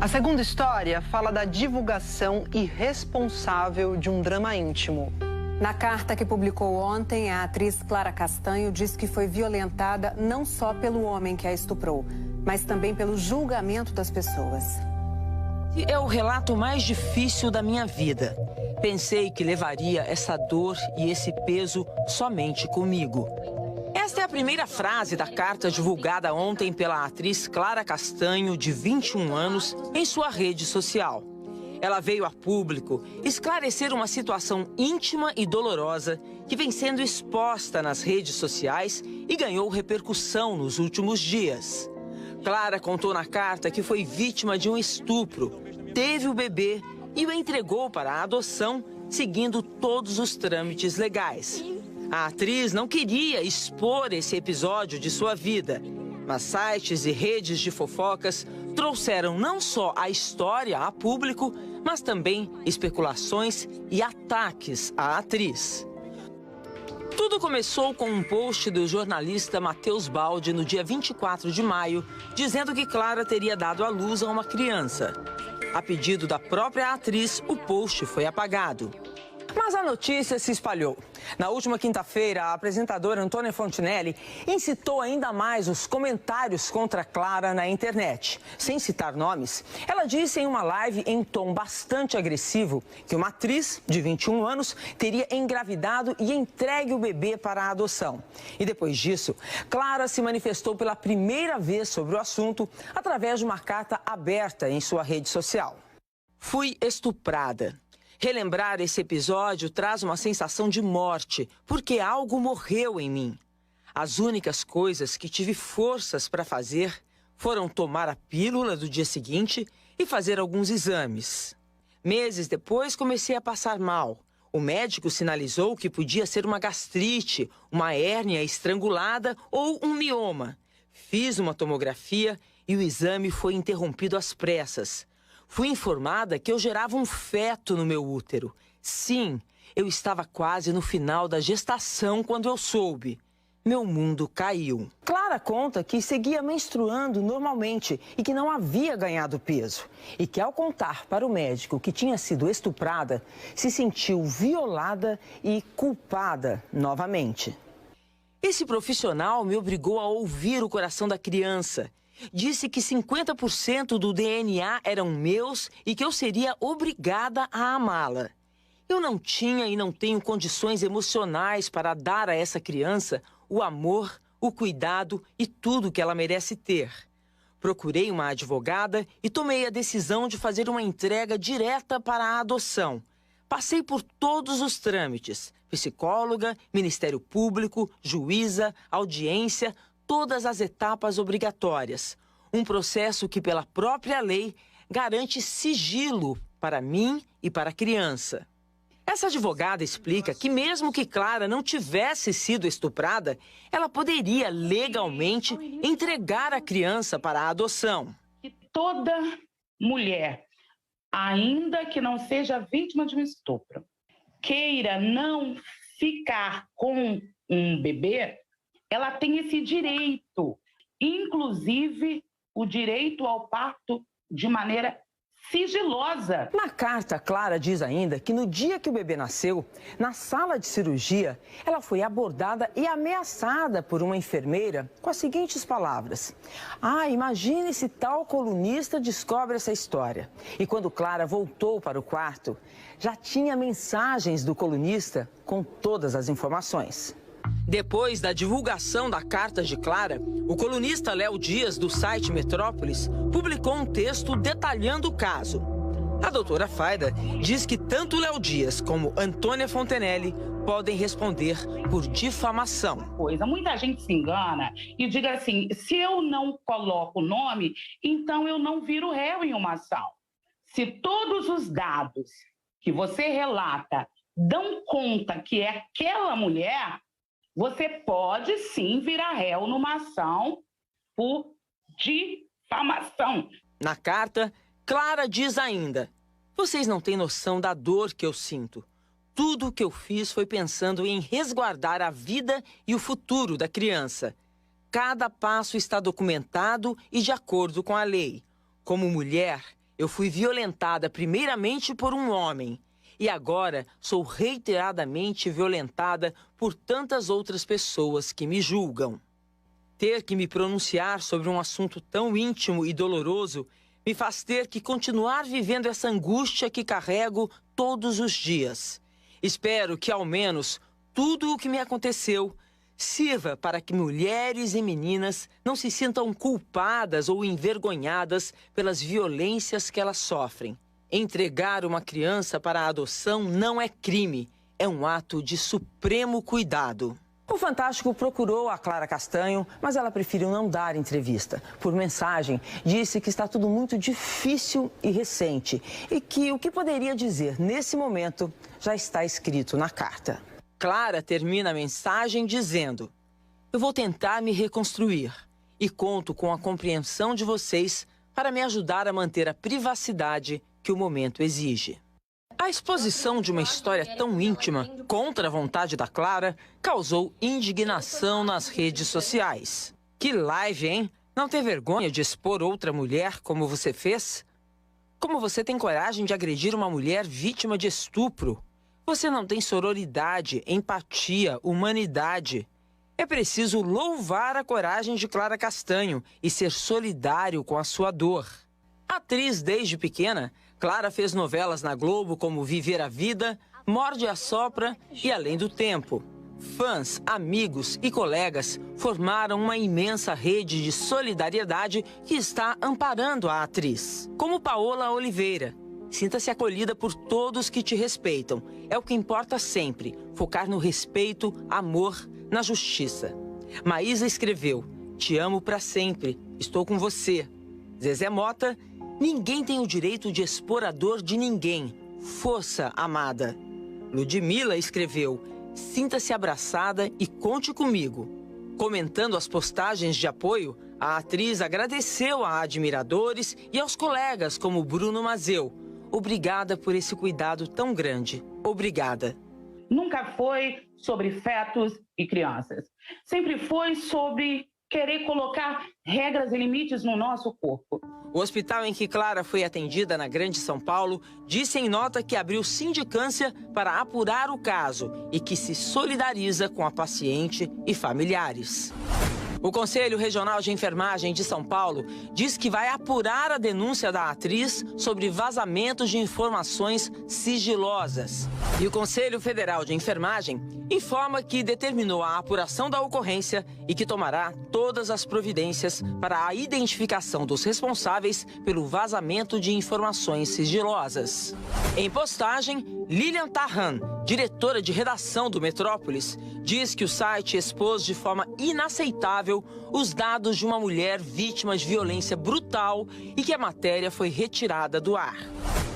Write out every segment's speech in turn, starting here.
A segunda história fala da divulgação irresponsável de um drama íntimo. Na carta que publicou ontem, a atriz Clara Castanho diz que foi violentada não só pelo homem que a estuprou, mas também pelo julgamento das pessoas. É o relato mais difícil da minha vida. Pensei que levaria essa dor e esse peso somente comigo. Esta é a primeira frase da carta divulgada ontem pela atriz Clara Castanho, de 21 anos, em sua rede social. Ela veio a público esclarecer uma situação íntima e dolorosa que vem sendo exposta nas redes sociais e ganhou repercussão nos últimos dias. Clara contou na carta que foi vítima de um estupro, teve o bebê e o entregou para a adoção, seguindo todos os trâmites legais. A atriz não queria expor esse episódio de sua vida, mas sites e redes de fofocas trouxeram não só a história a público, mas também especulações e ataques à atriz. Tudo começou com um post do jornalista Matheus Baldi no dia 24 de maio, dizendo que Clara teria dado à luz a uma criança. A pedido da própria atriz, o post foi apagado. Mas a notícia se espalhou. Na última quinta-feira, a apresentadora Antônia Fontinelli incitou ainda mais os comentários contra Clara na internet. Sem citar nomes, ela disse em uma live em tom bastante agressivo que uma atriz de 21 anos teria engravidado e entregue o bebê para a adoção. E depois disso, Clara se manifestou pela primeira vez sobre o assunto através de uma carta aberta em sua rede social. Fui estuprada. Relembrar esse episódio traz uma sensação de morte, porque algo morreu em mim. As únicas coisas que tive forças para fazer foram tomar a pílula do dia seguinte e fazer alguns exames. Meses depois, comecei a passar mal. O médico sinalizou que podia ser uma gastrite, uma hérnia estrangulada ou um mioma. Fiz uma tomografia e o exame foi interrompido às pressas. Fui informada que eu gerava um feto no meu útero. Sim, eu estava quase no final da gestação quando eu soube. Meu mundo caiu. Clara conta que seguia menstruando normalmente e que não havia ganhado peso. E que ao contar para o médico que tinha sido estuprada, se sentiu violada e culpada novamente. Esse profissional me obrigou a ouvir o coração da criança. Disse que 50% do DNA eram meus e que eu seria obrigada a amá-la. Eu não tinha e não tenho condições emocionais para dar a essa criança o amor, o cuidado e tudo que ela merece ter. Procurei uma advogada e tomei a decisão de fazer uma entrega direta para a adoção. Passei por todos os trâmites: psicóloga, Ministério Público, juíza, audiência, todas as etapas obrigatórias. Um processo que, pela própria lei, garante sigilo para mim e para a criança. Essa advogada explica que mesmo que Clara não tivesse sido estuprada, ela poderia legalmente entregar a criança para a adoção. Toda mulher, ainda que não seja vítima de um estupro, queira não ficar com um bebê, ela tem esse direito, inclusive o direito ao parto de maneira sigilosa. Na carta, Clara diz ainda que no dia que o bebê nasceu, na sala de cirurgia, ela foi abordada e ameaçada por uma enfermeira com as seguintes palavras: imagine se tal colunista descobre essa história. E quando Clara voltou para o quarto, já tinha mensagens do colunista com todas as informações. Depois da divulgação da carta de Clara, o colunista Léo Dias, do site Metrópolis, publicou um texto detalhando o caso. A doutora Faida diz que tanto Léo Dias como Antônia Fontinelli podem responder por difamação. Muita gente se engana e diz assim: se eu não coloco o nome, então eu não viro réu em uma ação. Se todos os dados que você relata dão conta que é aquela mulher, você pode sim virar réu numa ação por difamação. Na carta, Clara diz ainda: vocês não têm noção da dor que eu sinto. Tudo o que eu fiz foi pensando em resguardar a vida e o futuro da criança. Cada passo está documentado e de acordo com a lei. Como mulher, Eu fui violentada primeiramente por um homem e agora sou reiteradamente violentada por tantas outras pessoas que me julgam. Ter que me pronunciar sobre um assunto tão íntimo e doloroso me faz ter que continuar vivendo essa angústia que carrego todos os dias. Espero que, ao menos, tudo o que me aconteceu sirva para que mulheres e meninas não se sintam culpadas ou envergonhadas pelas violências que elas sofrem. Entregar uma criança para a adoção não é crime, é um ato de supremo cuidado. O Fantástico procurou a Clara Castanho, mas ela preferiu não dar entrevista. Por mensagem, disse que está tudo muito difícil e recente e que o que poderia dizer nesse momento já está escrito na carta. Clara termina a mensagem dizendo: eu vou tentar me reconstruir e conto com a compreensão de vocês para me ajudar a manter a privacidade que o momento exige. A exposição de uma história tão íntima contra a vontade da Clara causou indignação nas redes sociais. Que live, hein? Não tem vergonha de expor outra mulher como você fez? Como você tem coragem de agredir uma mulher vítima de estupro? Você não tem sororidade, empatia, humanidade. É preciso louvar a coragem de Clara Castanho e ser solidário com a sua dor. Atriz desde pequena, Clara fez novelas na Globo como Viver a Vida, Morde a Sopra e Além do Tempo. Fãs, amigos e colegas formaram uma imensa rede de solidariedade que está amparando a atriz. Como Paola Oliveira. Sinta-se acolhida por todos que te respeitam. É o que importa sempre, focar no respeito, amor, na justiça. Maísa escreveu: te amo pra sempre, estou com você. Zezé Mota: ninguém tem o direito de expor a dor de ninguém. Força, amada. Ludmila escreveu: sinta-se abraçada e conte comigo. Comentando as postagens de apoio, a atriz agradeceu a admiradores e aos colegas como Bruno Mazeu. Obrigada por esse cuidado tão grande. Obrigada. Nunca foi sobre fetos e crianças. Sempre foi sobre querer colocar regras e limites no nosso corpo. O hospital em que Clara foi atendida, na Grande São Paulo, disse em nota que abriu sindicância para apurar o caso e que se solidariza com a paciente e familiares. O Conselho Regional de Enfermagem de São Paulo diz que vai apurar a denúncia da atriz sobre vazamentos de informações sigilosas. E o Conselho Federal de Enfermagem informa que determinou a apuração da ocorrência e que tomará todas as providências para a identificação dos responsáveis pelo vazamento de informações sigilosas. Em postagem, Lilian Tarran, diretora de redação do Metrópolis, diz que o site expôs de forma inaceitável os dados de uma mulher vítima de violência brutal e que a matéria foi retirada do ar.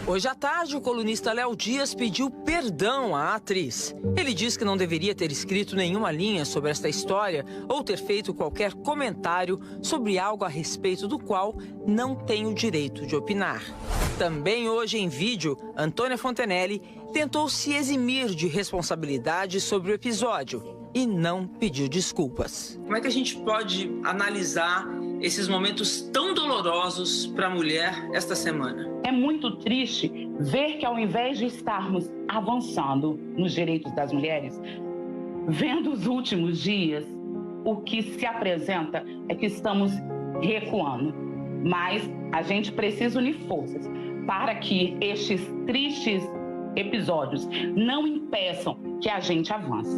Hoje à tarde, o colunista Léo Dias pediu perdão à atriz. Ele diz que não deveria ter escrito nenhuma linha sobre esta história ou ter feito qualquer comentário sobre algo a respeito do qual não tem o direito de opinar. Também hoje em vídeo, Antônia Fontenelle tentou se eximir de responsabilidade sobre o episódio e não pediu desculpas. Como é que a gente pode analisar esses momentos tão dolorosos para a mulher esta semana? É muito triste ver que, ao invés de estarmos avançando nos direitos das mulheres, vendo os últimos dias, o que se apresenta é que estamos recuando. Mas a gente precisa unir forças para que estes tristes episódios não impeçam que a gente avance.